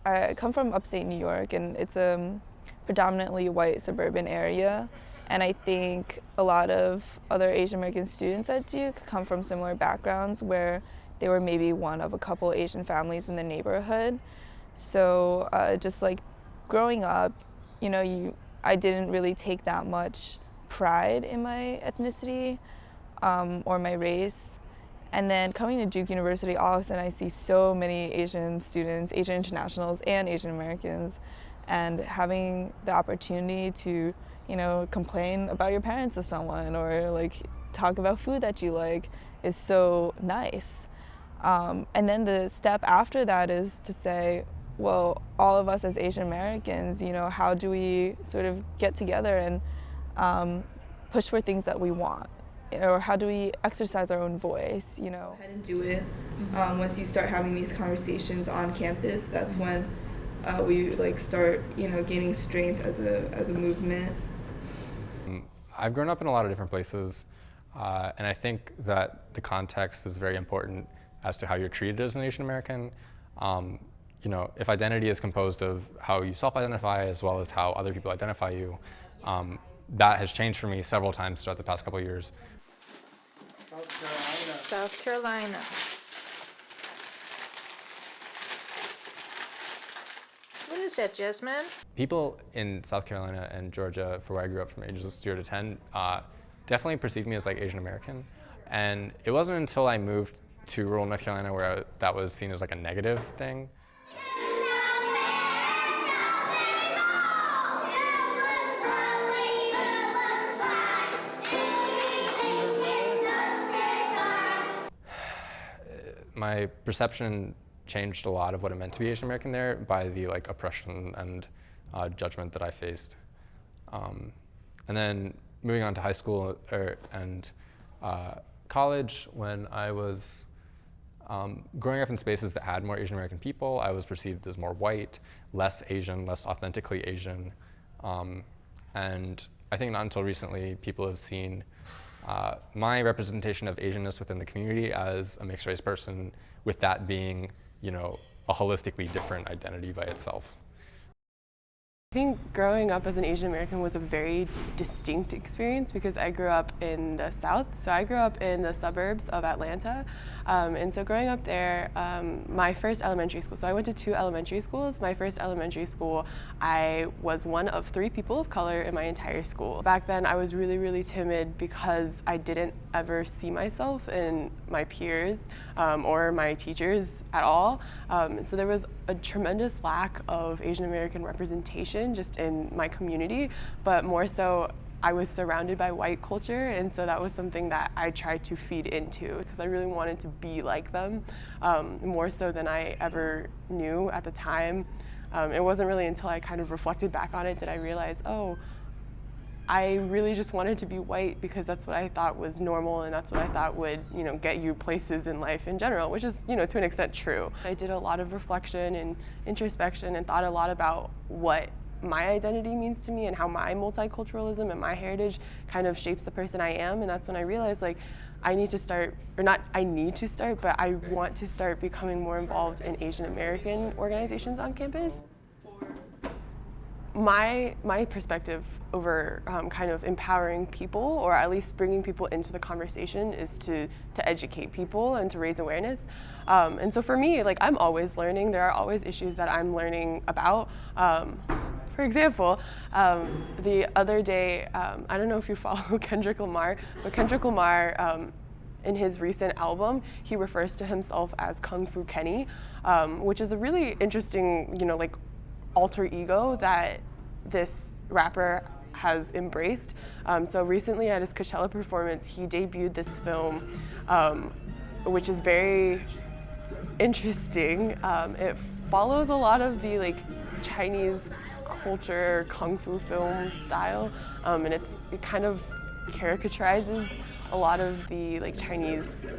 I come from upstate New York, and it's a predominantly white suburban area. And I think a lot of other Asian American students at Duke come from similar backgrounds where they were maybe one of a couple Asian families in the neighborhood. So just like growing up, I didn't really take that much pride in my ethnicity or my race. And then coming to Duke University, all of a sudden I see so many Asian students, Asian internationals, and Asian Americans, and having the opportunity to, complain about your parents to someone or like talk about food that you like is so nice. And then the step after that is to say, well, all of us as Asian Americans, how do we sort of get together and push for things that we want? Or how do we exercise our own voice, Ahead and do it. Once you start having these conversations on campus, that's when we start, gaining strength as a movement. I've grown up in a lot of different places, and I think that the context is very important as to how you're treated as an Asian American. If identity is composed of how you self-identify as well as how other people identify you, that has changed for me several times throughout the past couple of years. South Carolina. What is that, Jasmine? People in South Carolina and Georgia, for where I grew up from ages 0 to 10, definitely perceived me as like Asian American. And it wasn't until I moved to rural North Carolina where that was seen as like a negative thing. My perception changed a lot of what it meant to be Asian American there by the oppression and judgment that I faced. And then moving on to high school and college, when I was growing up in spaces that had more Asian American people, I was perceived as more white, less Asian, less authentically Asian. And I think not until recently people have seen my representation of Asianness within the community as a mixed race person, with that being, a holistically different identity by itself. I think growing up as an Asian American was a very distinct experience because I grew up in the South. So I grew up in the suburbs of Atlanta. And so growing up there, my first elementary school, so I went to 2 elementary schools. My first elementary school, I was one of 3 people of color in my entire school. Back then I was really, really timid because I didn't ever see myself in my peers or my teachers at all. So there was a tremendous lack of Asian American representation just in my community, but more so I was surrounded by white culture, and so that was something that I tried to feed into because I really wanted to be like them, more so than I ever knew at the time. It wasn't really until I kind of reflected back on it did I realize, oh, I really just wanted to be white because that's what I thought was normal and that's what I thought would, get you places in life in general, which is, to an extent true. I did a lot of reflection and introspection and thought a lot about what my identity means to me and how my multiculturalism and my heritage kind of shapes the person I am. And that's when I realized I need to start, or not I need to start, but I want to start becoming more involved in Asian American organizations on campus. My perspective over kind of empowering people, or at least bringing people into the conversation, is to educate people and to raise awareness. And so for me, I'm always learning. There are always issues that I'm learning about. For example, the other day, I don't know if you follow Kendrick Lamar, but Kendrick Lamar, in his recent album, he refers to himself as Kung Fu Kenny, which is a really interesting, alter ego that this rapper has embraced. So recently at his Coachella performance, he debuted this film, which is very interesting. It follows a lot of the Chinese culture, kung fu film style, and it kind of caricaturizes a lot of the Chinese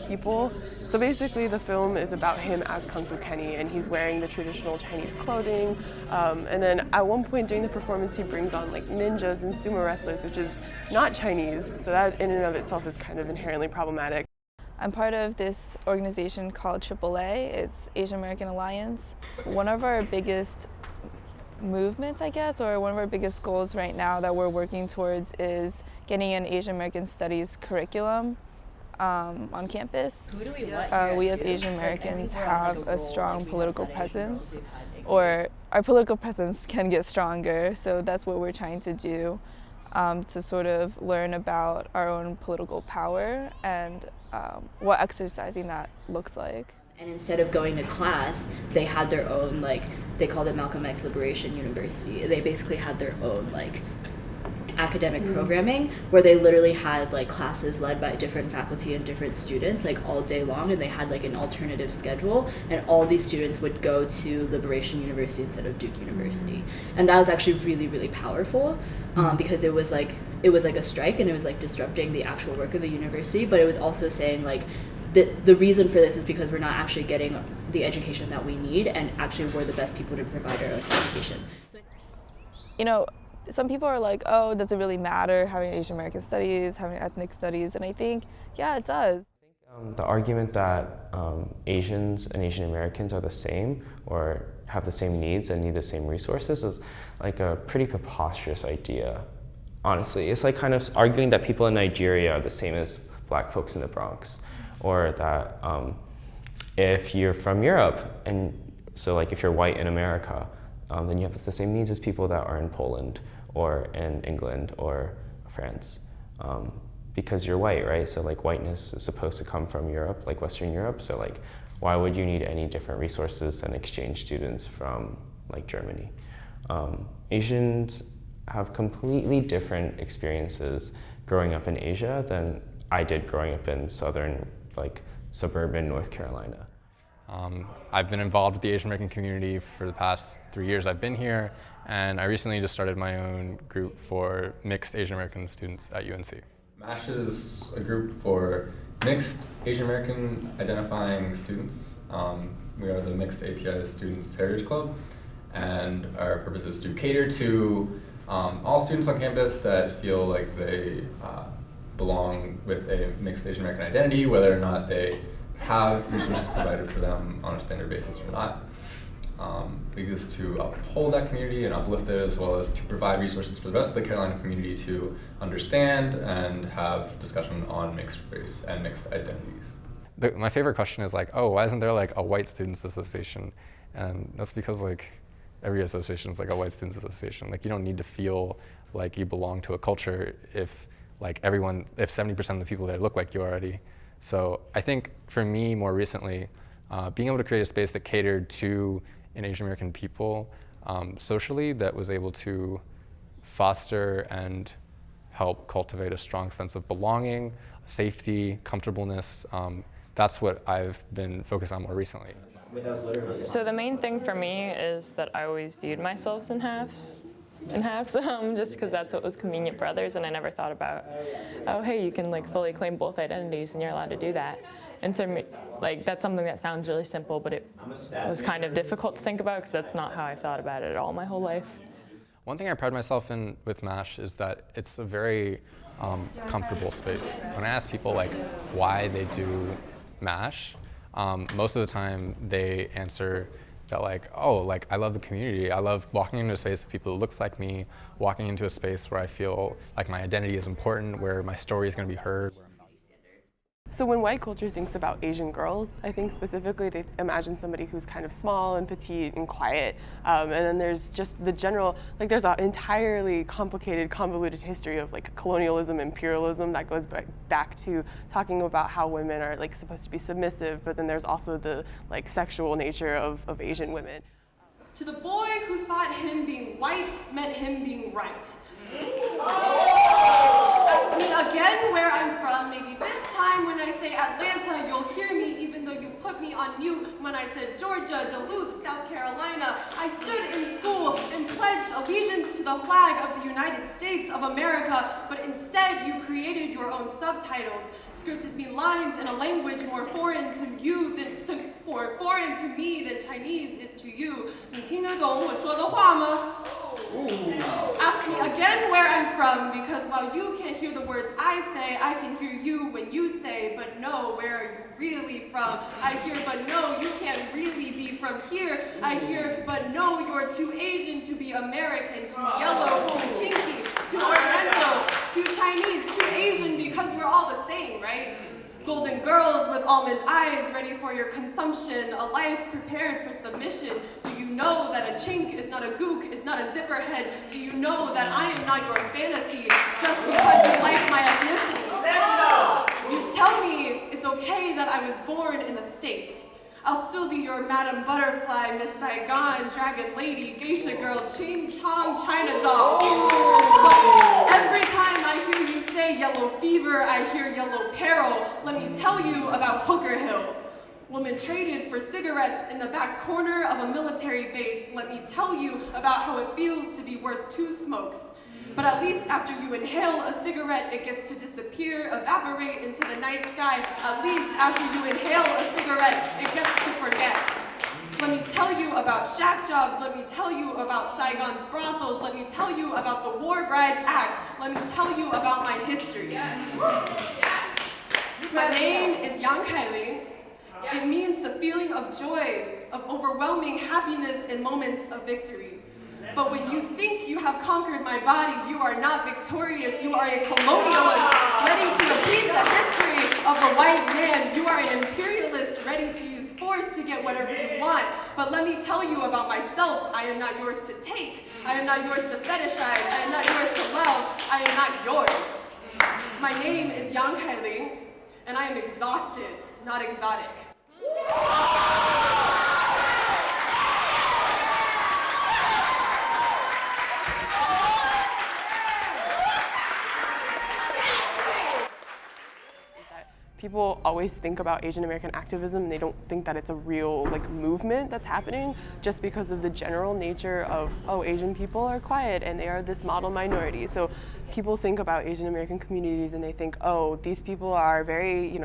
people. So basically the film is about him as Kung Fu Kenny, and he's wearing the traditional Chinese clothing, and then at one point during the performance he brings on ninjas and sumo wrestlers, which is not Chinese, so that in and of itself is kind of inherently problematic. I'm part of this organization called AAA. It's Asian American Alliance. One of our biggest movements, I guess, or one of our biggest goals right now that we're working towards is getting an Asian American Studies curriculum on campus. Who do we want here? We as Asian Americans have a strong political presence, or our political presence can get stronger, so that's what we're trying to do, to sort of learn about our own political power and what exercising that looks like. And instead of going to class, they had their own, like, they called it Malcolm X Liberation University. They basically had their own, like, academic programming where they literally had, like, classes led by different faculty and different students, like, all day long, and they had, like, an alternative schedule, and all these students would go to Liberation University instead of Duke University. And that was actually really, really powerful, because it was like a strike, and it was, like, disrupting the actual work of the university, but it was also saying, like, the reason for this is because we're not actually getting the education that we need, and actually we're the best people to provide our own education. You know, some people are like, oh, does it really matter having Asian American studies, having ethnic studies? And I think, yeah, it does. The argument that Asians and Asian Americans are the same or have the same needs and need the same resources is like a pretty preposterous idea. Honestly, it's like kind of arguing that people in Nigeria are the same as black folks in the Bronx, or that if you're from Europe, and so like if you're white in America, then you have the same needs as people that are in Poland or in England or France, because you're white, right? So like whiteness is supposed to come from Europe, like Western Europe, so like why would you need any different resources than exchange students from like Germany? Asians have completely different experiences growing up in Asia than I did growing up in southern, like suburban North Carolina. I've been involved with the Asian American community for the past 3 years I've been here, and I recently just started my own group for mixed Asian American students at UNC. MASH is a group for mixed Asian American identifying students. We are the Mixed API Students Heritage Club, and our purpose is to cater to all students on campus that feel like they belong with a mixed Asian American identity, whether or not they have resources provided for them on a standard basis or not. Because to uphold that community and uplift it, as well as to provide resources for the rest of the Carolina community to understand and have discussion on mixed race and mixed identities. My favorite question is like, oh, why isn't there like a white students association? And that's because like every association is like a white students association. Like you don't need to feel like you belong to a culture if like everyone, if 70% of the people there look like you already. So I think for me more recently, being able to create a space that catered to an Asian American people socially, that was able to foster and help cultivate a strong sense of belonging, safety, comfortableness. That's what I've been focused on more recently. So the main thing for me is that I always viewed myself in halves, just because that's what was convenient for others, and I never thought about, oh, hey, you can like fully claim both identities, and you're allowed to do that. And to me, like that's something that sounds really simple, but it was kind of difficult to think about because that's not how I thought about it at all my whole life. One thing I pride myself in with MASH is that it's a very comfortable space. When I ask people like why they do MASH, most of the time they answer that like, oh, like I love the community. I love walking into a space of people who looks like me, walking into a space where I feel like my identity is important, where my story is going to be heard. So when white culture thinks about Asian girls, I think specifically they imagine somebody who's kind of small and petite and quiet. And then there's just the general, like there's an entirely complicated, convoluted history of like colonialism, imperialism that goes back to talking about how women are like supposed to be submissive, but then there's also the like sexual nature of Asian women. To the boy who thought him being white meant him being right. Ask me again where I'm from. Maybe this time when I say Atlanta, you'll hear me even though you put me on mute when I said Georgia, Duluth, South Carolina. I stood in school and pledged allegiance to the flag of the United States of America, but instead you created your own subtitles, scripted me lines in a language more foreign to you foreign to me than Chinese is to you. 你听得懂我说的话吗? Ask me again where I'm from, because while you can't hear the words I say, I can hear you when you say, but no, where are you really from? I hear, but no, you can't really be from here. I hear, but no, you're too Asian to be American, too yellow, too chinky, too Oriental, too Chinese, too Asian, because we're all the same, right? Golden girls with almond eyes ready for your consumption, a life prepared for submission. Do you know that a chink is not a gook, is not a zipper head? Do you know that I am not your fantasy just because you like my ethnicity? You tell me it's okay that I was born in the States. I'll still be your Madam Butterfly, Miss Saigon, Dragon Lady, Geisha Girl, Ching Chong, China Doll. But every time I hear you say yellow fever, I hear yellow peril. Let me tell you about Hooker Hill. Woman traded for cigarettes in the back corner of a military base. Let me tell you about how it feels to be worth 2 smokes. But at least after you inhale a cigarette, it gets to disappear, evaporate into the night sky. At least after you inhale a cigarette, it gets to forget. Let me tell you about shack jobs. Let me tell you about Saigon's brothels. Let me tell you about the War Brides Act. Let me tell you about my history. My name is Yang Kaili. It means the feeling of joy, of overwhelming happiness in moments of victory. But when you think you have conquered my body, you are not victorious. You are a colonialist, ready to repeat the history of the white man. You are an imperialist, ready to use force to get whatever you want. But let me tell you about myself. I am not yours to take. I am not yours to fetishize. I am not yours to love. I am not yours. My name is Yang Kaili, and I am exhausted, not exotic. People always think about Asian American activism and they don't think that it's a real movement that's happening just because of the general nature of, oh, Asian people are quiet and they are this model minority. So people think about Asian American communities and they think, oh, these people are very,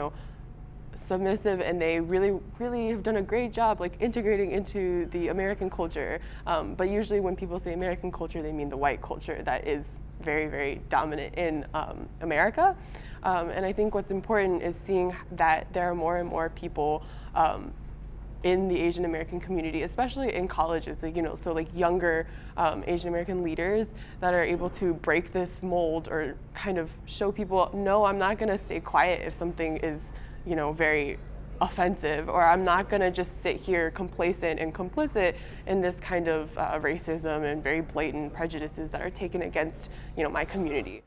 submissive and they really have done a great job integrating into the American culture. But usually when people say American culture, they mean the white culture that is very, very dominant in America. And I think what's important is seeing that there are more and more people in the Asian American community, especially in colleges, younger Asian American leaders that are able to break this mold or kind of show people, no, I'm not gonna stay quiet if something is very offensive, or I'm not gonna just sit here complacent and complicit in this kind of racism and very blatant prejudices that are taken against my community.